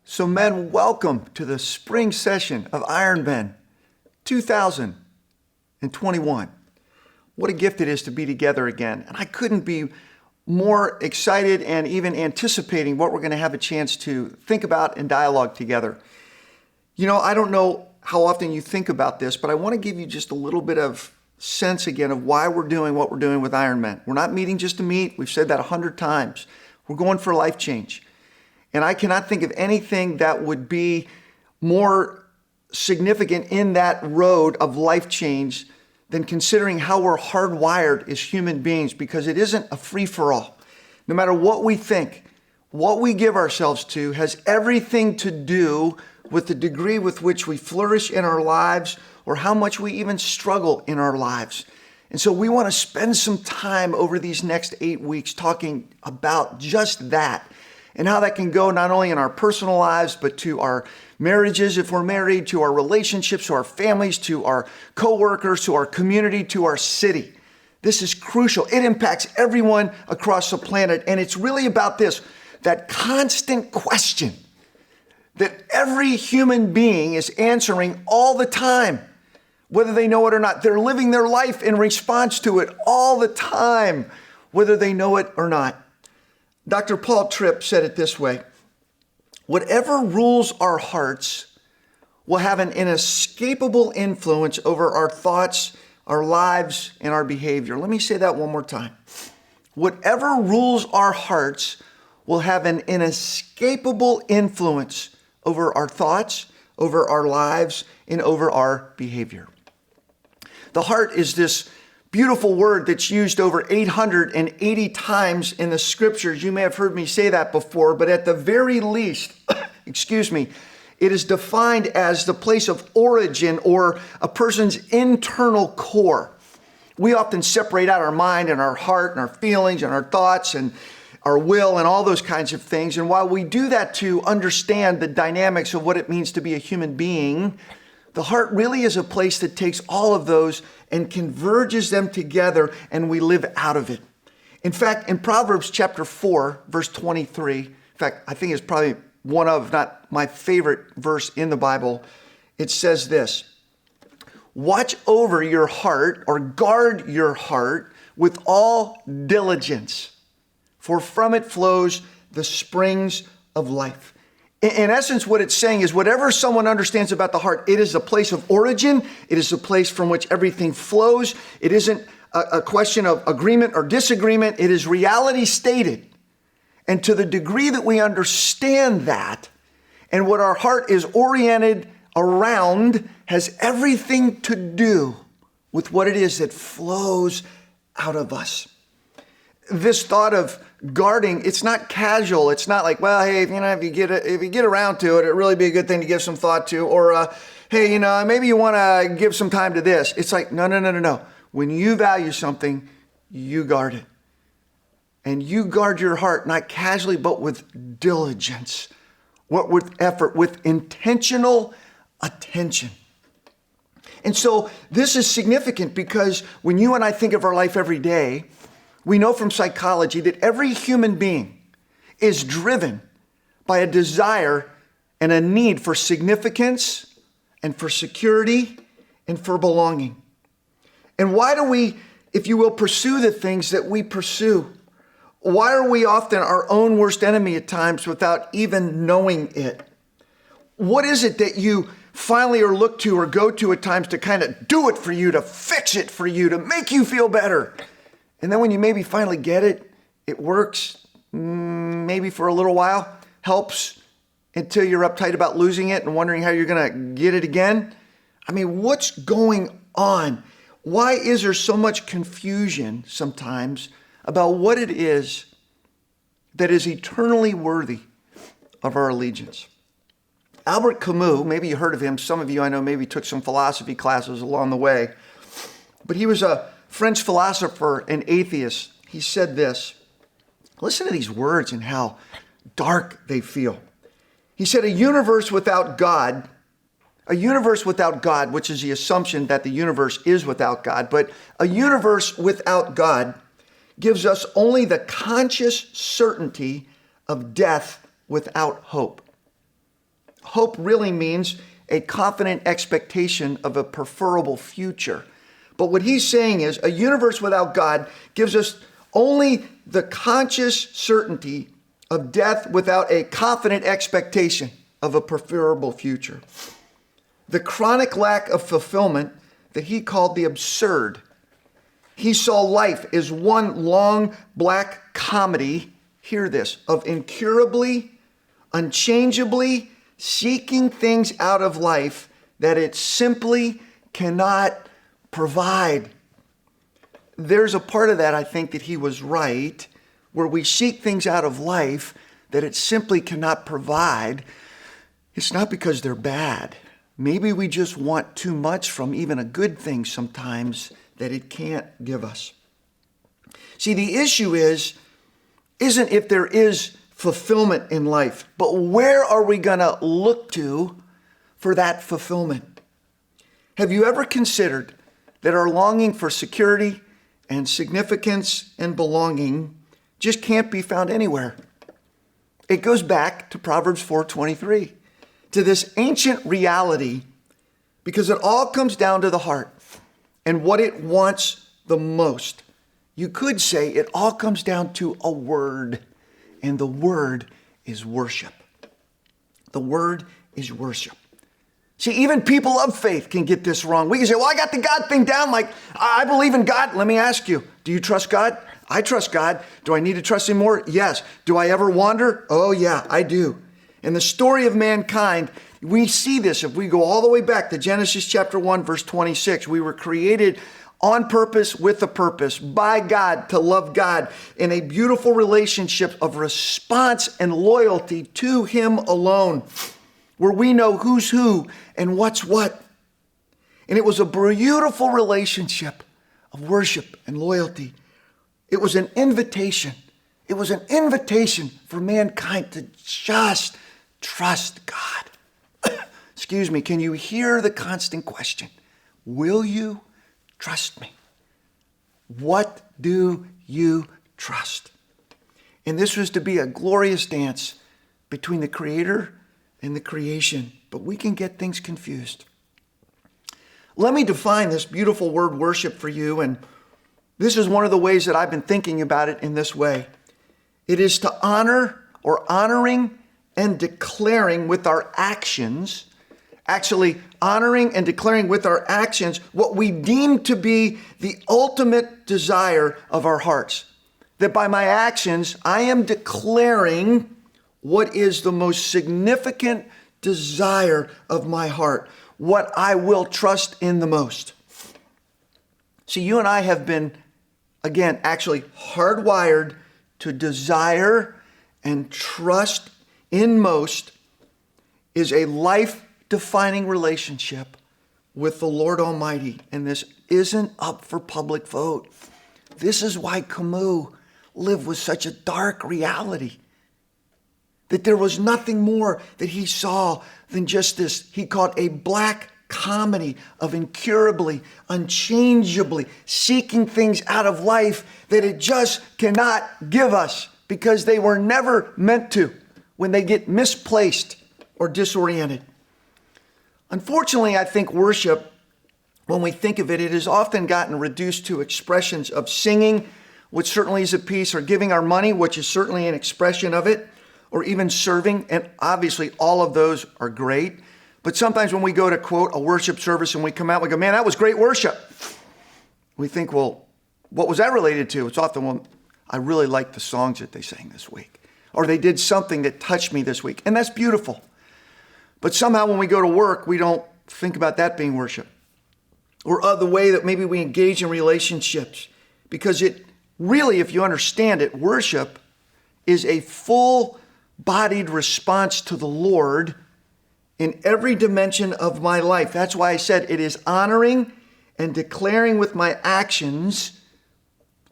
So men, welcome to the spring session of Ironmen 2021. What a gift it is to be together again. And I couldn't be more excited and even anticipating what we're going to have a chance to think about and dialogue together. You know, I don't know how often you think about this, but I want to give you just a little bit of sense again of why we're doing what we're doing with Ironmen. We're not meeting just to meet. We've said that 100 times. We're going for life change. And I cannot think of anything that would be more significant in that road of life change than considering how we're hardwired as human beings, because it isn't a free-for-all. No matter what we think, what we give ourselves to has everything to do with the degree with which we flourish in our lives or how much we even struggle in our lives. And so we want to spend some time over these next 8 weeks talking about just that, and how that can go not only in our personal lives, but to our marriages if we're married, to our relationships, to our families, to our coworkers, to our community, to our city. This is crucial. It impacts everyone across the planet. And it's really about this, that constant question that every human being is answering all the time, whether they know it or not. They're living their life in response to it all the time, whether they know it or not. Dr. Paul Tripp said it this way: whatever rules our hearts will have an inescapable influence over our thoughts, our lives, and our behavior. Let me say that one more time. Whatever rules our hearts will have an inescapable influence over our thoughts, over our lives, and over our behavior. The heart is this beautiful word that's used over 880 times in the scriptures. You may have heard me say that before, but at the very least, it is defined as the place of origin or a person's internal core. We often separate out our mind and our heart and our feelings and our thoughts and our will and all those kinds of things. And while we do that to understand the dynamics of what it means to be a human being, the heart really is a place that takes all of those and converges them together, and we live out of it. In fact, in Proverbs chapter 4, verse 23, in fact, I think it's probably one of, not my favorite verse in the Bible, it says this: watch over your heart, or guard your heart with all diligence, for from it flows the springs of life. In essence, what it's saying is whatever someone understands about the heart, it is a place of origin. It is a place from which everything flows. It isn't a question of agreement or disagreement. It is reality stated. And to the degree that we understand that, and what our heart is oriented around has everything to do with what it is that flows out of us. This thought of guarding, it's not casual. It's not like, well, hey, if you get around to it, it'd really be a good thing to give some thought to. Or, hey, maybe you want to give some time to this. It's like, no. When you value something, you guard it. And you guard your heart, not casually, but with diligence, with effort, with intentional attention. And so this is significant because when you and I think of our life every day, we know from psychology that every human being is driven by a desire and a need for significance and for security and for belonging. And why do we, if you will, pursue the things that we pursue? Why are we often our own worst enemy at times without even knowing it? What is it that you finally are look to or go to at times to kind of do it for you, to fix it for you, to make you feel better? And then when you maybe finally get it, it works, maybe for a little while, helps until you're uptight about losing it and wondering how you're going to get it again. I mean, what's going on? Why is there so much confusion sometimes about what it is that is eternally worthy of our allegiance? Albert Camus, maybe you heard of him. Some of you I know maybe took some philosophy classes along the way. But he was a French philosopher and atheist. He said this. Listen to these words and how dark they feel. He said, a universe without God, which is the assumption that the universe is without God, but a universe without God gives us only the conscious certainty of death without hope. hope really means a confident expectation of a preferable future. But what he's saying is a universe without God gives us only the conscious certainty of death without a confident expectation of a preferable future. The chronic lack of fulfillment that he called the absurd. He saw life as one long black comedy, hear this, of incurably, unchangeably seeking things out of life that it simply cannot provide. There's a part of that, I think, that he was right, where we seek things out of life that it simply cannot provide. It's not because they're bad. Maybe we just want too much from even a good thing sometimes that it can't give us. See, the issue isn't if there is fulfillment in life, but where are we going to look to for that fulfillment? Have you ever considered that our longing for security and significance and belonging just can't be found anywhere? It goes back to Proverbs 4:23, to this ancient reality, because it all comes down to the heart and what it wants the most. You could say it all comes down to a word, and the word is worship. The word is worship. See, even people of faith can get this wrong. We can say, well, I got the God thing down, like, I believe in God. Let me ask you, do you trust God? I trust God. Do I need to trust him more? Yes. Do I ever wander? Oh, yeah, I do. In the story of mankind, we see this if we go all the way back to Genesis chapter 1, verse 26. We were created on purpose, with a purpose, by God, to love God in a beautiful relationship of response and loyalty to him alone, where we know who's who and what's what. And it was a beautiful relationship of worship and loyalty. It was an invitation. It was an invitation for mankind to just trust God. Excuse me, can you hear the constant question? Will you trust me? What do you trust? And this was to be a glorious dance between the Creator and the creation, but we can get things confused. Let me define this beautiful word worship for you, and this is one of the ways that I've been thinking about it in this way. It is to honor or honoring and declaring with our actions, actually honoring and declaring with our actions what we deem to be the ultimate desire of our hearts. That by my actions, I am declaring what is the most significant desire of my heart, what I will trust in the most. See, you and I have been, again, actually hardwired to desire and trust in most is a life-defining relationship with the Lord Almighty. And this isn't up for public vote. This is why Camus lived with such a dark reality. That there was nothing more that he saw than just this, he called a black comedy of incurably, unchangeably seeking things out of life that it just cannot give us because they were never meant to when they get misplaced or disoriented. Unfortunately, I think worship, when we think of it, it has often gotten reduced to expressions of singing, which certainly is a piece, or giving our money, which is certainly an expression of it, or even serving, and obviously all of those are great. But sometimes when we go to, quote, a worship service and we come out, we go, man, that was great worship. We think, well, what was that related to? It's often, well, I really liked the songs that they sang this week. Or they did something that touched me this week. And that's beautiful. But somehow when we go to work, we don't think about that being worship. Or the way that maybe we engage in relationships. Because it really, if you understand it, worship is a full-bodied response to the Lord in every dimension of my life. That's why I said it is honoring and declaring with my actions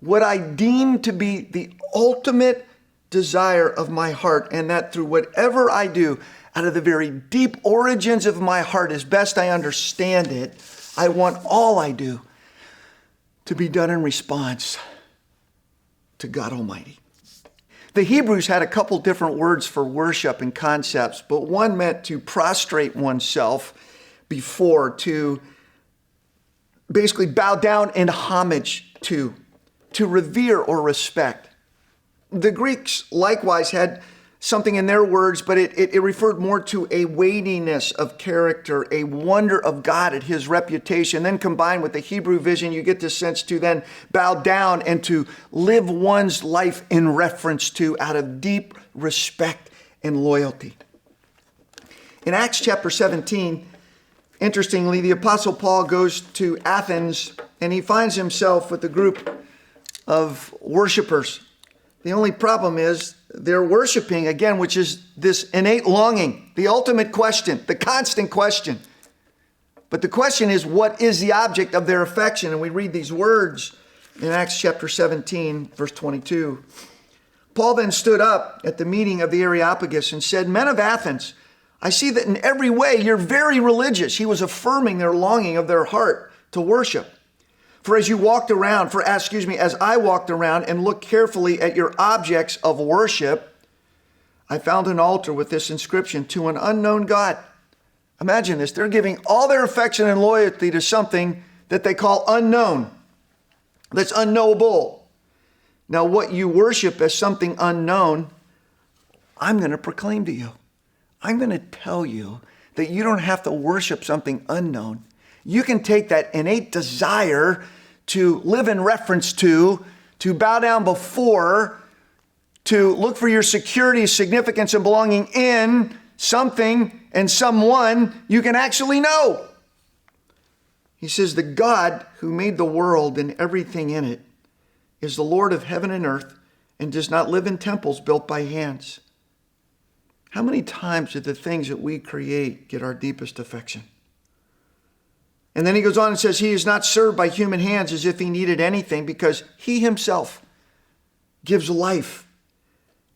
what I deem to be the ultimate desire of my heart, and that through whatever I do, out of the very deep origins of my heart, as best I understand it, I want all I do to be done in response to God Almighty. The Hebrews had a couple different words for worship and concepts, but one meant to prostrate oneself before, to basically bow down in homage to revere or respect. The Greeks likewise had something in their words, but it referred more to a weightiness of character, a wonder of God at his reputation. Then combined with the Hebrew vision, you get this sense to then bow down and to live one's life in reference to, out of deep respect and loyalty. In Acts chapter 17, interestingly, the Apostle Paul goes to Athens and he finds himself with a group of worshipers. The only problem is they're worshiping, again, which is this innate longing, the ultimate question, the constant question. But the question is, what is the object of their affection? And we read these words in Acts chapter 17, verse 22. Paul then stood up at the meeting of the Areopagus and said, "Men of Athens, I see that in every way you're very religious." He was affirming their longing of their heart to worship. As I walked around and looked carefully at your objects of worship, I found an altar with this inscription, "To an unknown God." Imagine this. They're giving all their affection and loyalty to something that they call unknown, that's unknowable. Now, what you worship as something unknown, I'm going to proclaim to you. I'm going to tell you that you don't have to worship something unknown. You can take that innate desire to live in reference to bow down before, to look for your security, significance, and belonging in something and someone you can actually know. He says, "The God who made the world and everything in it is the Lord of heaven and earth and does not live in temples built by hands." How many times do the things that we create get our deepest affection? And then he goes on and says, "He is not served by human hands as if he needed anything, because he himself gives life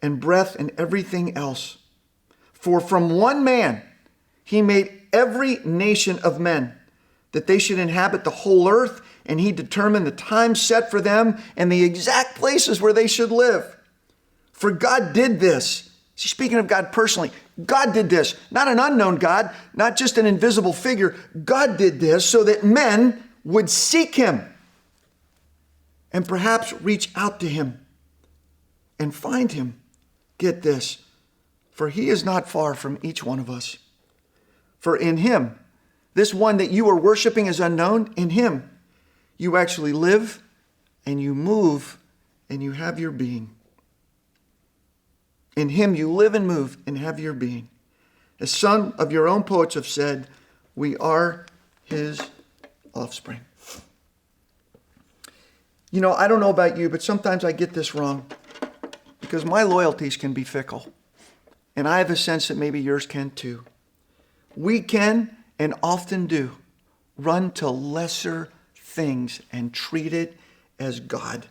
and breath and everything else. For from one man he made every nation of men, that they should inhabit the whole earth, and he determined the time set for them and the exact places where they should live. For God did this." She's speaking of God personally. God did this, not an unknown God, not just an invisible figure. God did this so that men would seek him and perhaps reach out to him and find him. Get this, for he is not far from each one of us. For in him, this one that you are worshiping is unknown, in him you actually live and you move and you have your being. In him you live and move and have your being. As some of your own poets have said, we are his offspring. You know, I don't know about you, but sometimes I get this wrong because my loyalties can be fickle. And I have a sense that maybe yours can too. We can, and often do, run to lesser things and treat it as God.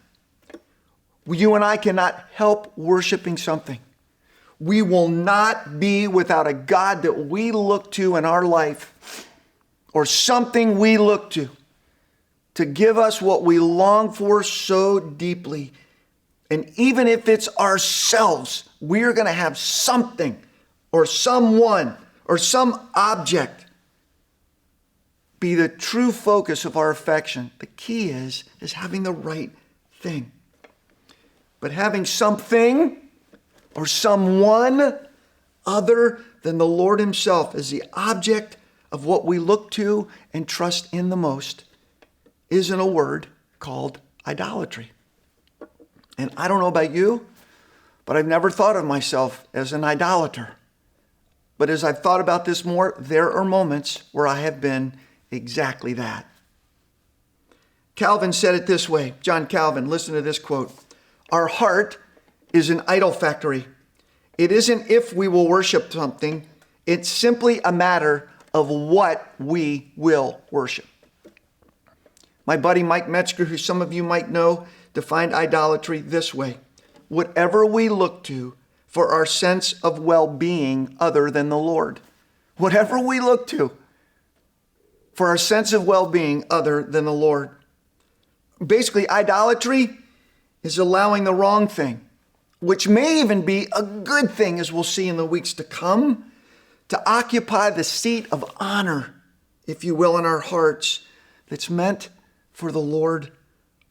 You and I cannot help worshiping something. We will not be without a God that we look to in our life, or something we look to give us what we long for so deeply. And even if it's ourselves, we're going to have something or someone or some object be the true focus of our affection. The key is having the right thing. But having something or someone other than the Lord himself as the object of what we look to and trust in the most is, in a word, called idolatry. And I don't know about you, but I've never thought of myself as an idolater. But as I've thought about this more, there are moments where I have been exactly that. Calvin said it this way. John Calvin, listen to this quote. "Our heart is an idol factory. It isn't if we will worship something. It's simply a matter of what we will worship." My buddy Mike Metzger, who some of you might know, defined idolatry this way: whatever we look to for our sense of well-being other than the Lord. Whatever we look to for our sense of well-being other than the Lord. Basically, idolatry is allowing the wrong thing which may even be a good thing, as we'll see in the weeks to come, to occupy the seat of honor, if you will, in our hearts that's meant for the Lord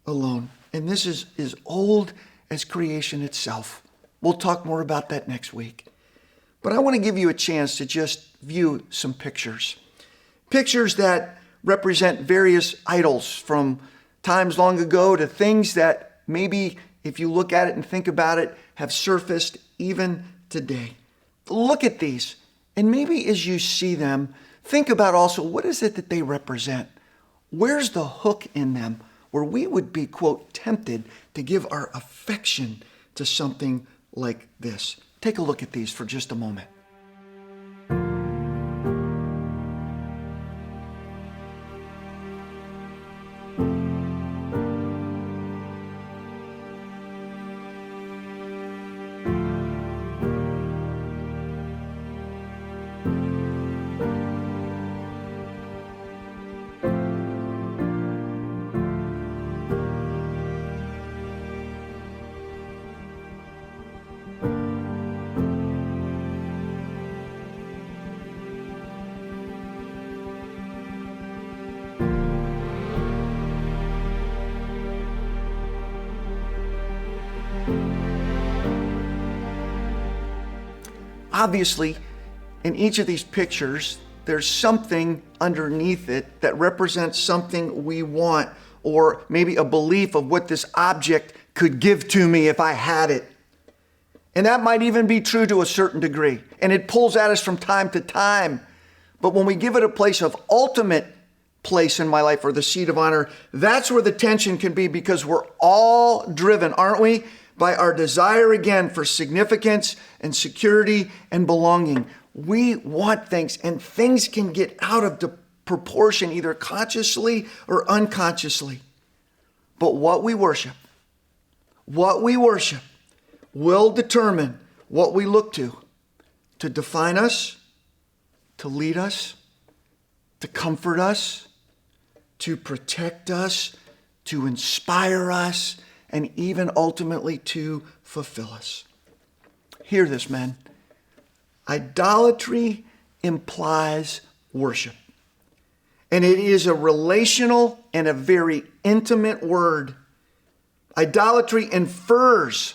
alone. And this is as old as creation itself. We'll talk more about that next week. But I want to give you a chance to just view some pictures. Pictures that represent various idols from times long ago to things that maybe, if you look at it and think about it, have surfaced even today. Look at these, and maybe as you see them, think about also, what is it that they represent? Where's the hook in them where we would be, quote, tempted to give our affection to something like this? Take a look at these for just a moment. Obviously, in each of these pictures, there's something underneath it that represents something we want, or maybe a belief of what this object could give to me if I had it. And that might even be true to a certain degree. And it pulls at us from time to time. But when we give it a place of ultimate place in my life, or the seat of honor, that's where the tension can be, because we're all driven, aren't we, by our desire again for significance and security and belonging. We want things, and things can get out of proportion, either consciously or unconsciously. But what we worship will determine what we look to define us, to lead us, to comfort us, to protect us, to inspire us, and even ultimately to fulfill us. Hear this, men. Idolatry implies worship. And it is a relational and a very intimate word. Idolatry infers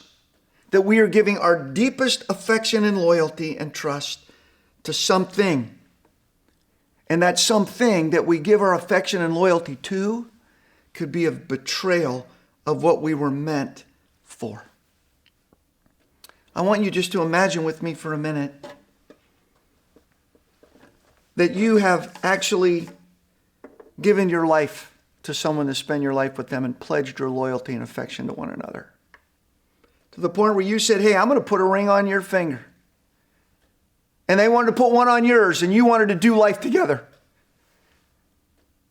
that we are giving our deepest affection and loyalty and trust to something. And that something that we give our affection and loyalty to could be a betrayal of what we were meant for. I want you just to imagine with me for a minute that you have actually given your life to someone to spend your life with them and pledged your loyalty and affection to one another. To the point where you said, hey, I'm going to put a ring on your finger. And they wanted to put one on yours, and you wanted to do life together.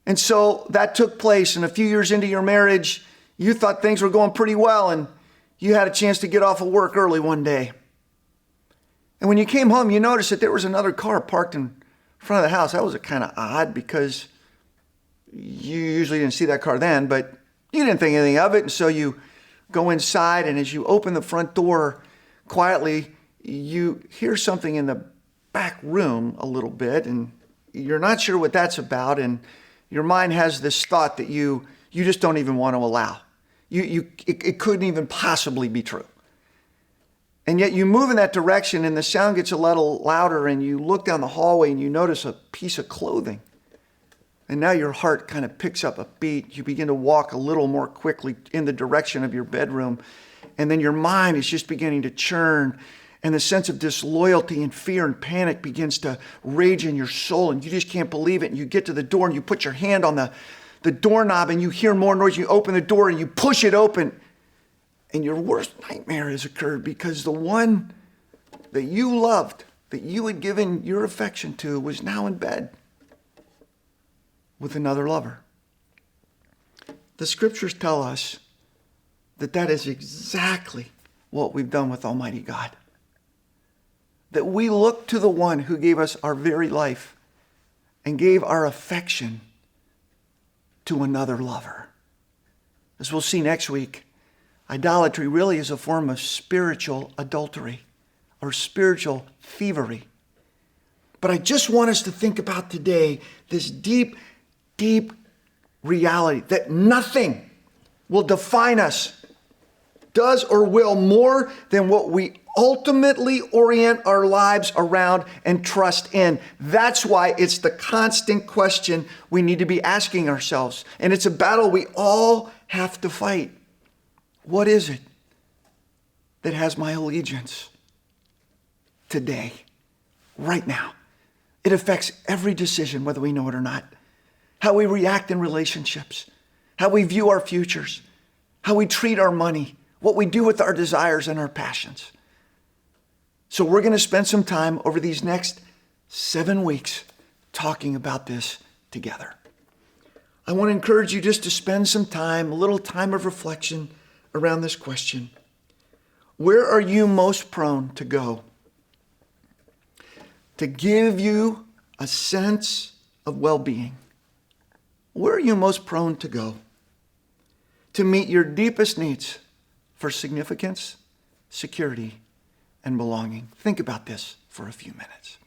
And so that took place, and a few years into your marriage, you thought things were going pretty well, and you had a chance to get off of work early one day. And when you came home, you noticed that there was another car parked in front of the house. That was kind of odd, because you usually didn't see that car then, but you didn't think anything of it. And so you go inside, and as you open the front door quietly, you hear something in the back room a little bit, and you're not sure what that's about. And your mind has this thought that you just don't even want to allow. It couldn't even possibly be true. And yet you move in that direction, and the sound gets a little louder, and you look down the hallway and you notice a piece of clothing. And now your heart kind of picks up a beat. You begin to walk a little more quickly in the direction of your bedroom. And then your mind is just beginning to churn. And the sense of disloyalty and fear and panic begins to rage in your soul. And you just can't believe it. And you get to the door and you put your hand on the doorknob, and you hear more noise. You open the door and you push it open. And your worst nightmare has occurred, because the one that you loved, that you had given your affection to, was now in bed with another lover. The scriptures tell us that that is exactly what we've done with Almighty God. That we look to the one who gave us our very life and gave our affection to another lover. As we'll see next week, Idolatry really is a form of spiritual adultery or spiritual thievery. But I just want us to think about today this deep, deep reality that nothing will define us, does or will, more than what we ultimately orient our lives around and trust in. That's why it's the constant question we need to be asking ourselves. And it's a battle we all have to fight. What is it that has my allegiance today, right now? It affects every decision, whether we know it or not. How we react in relationships, how we view our futures, how we treat our money, what we do with our desires and our passions. So we're going to spend some time over these next 7 weeks talking about this together. I want to encourage you just to spend some time, a little time of reflection around this question. Where are you most prone to go? To give you a sense of well-being. Where are you most prone to go? To meet your deepest needs for significance, security, and belonging. Think about this for a few minutes.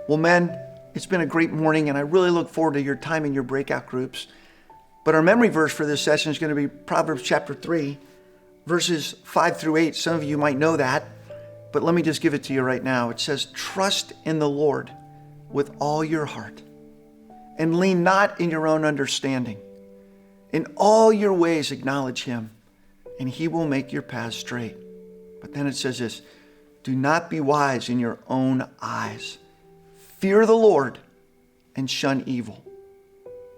Well, men, it's been a great morning, and I really look forward to your time in your breakout groups. But our memory verse for this session is going to be Proverbs chapter 3, verses 5 through 8. Some of you might know that, but let me just give it to you right now. It says, "Trust in the Lord with all your heart, and lean not in your own understanding. In all your ways acknowledge him, and he will make your paths straight." But then it says this, "Do not be wise in your own eyes. Fear the Lord and shun evil,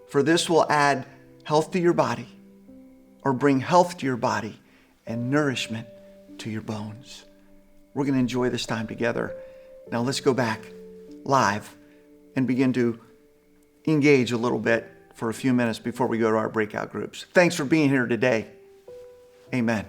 for this will add health to your body, or bring health to your body and nourishment to your bones." We're going to enjoy this time together. Now let's go back live and begin to engage a little bit for a few minutes before we go to our breakout groups. Thanks for being here today. Amen.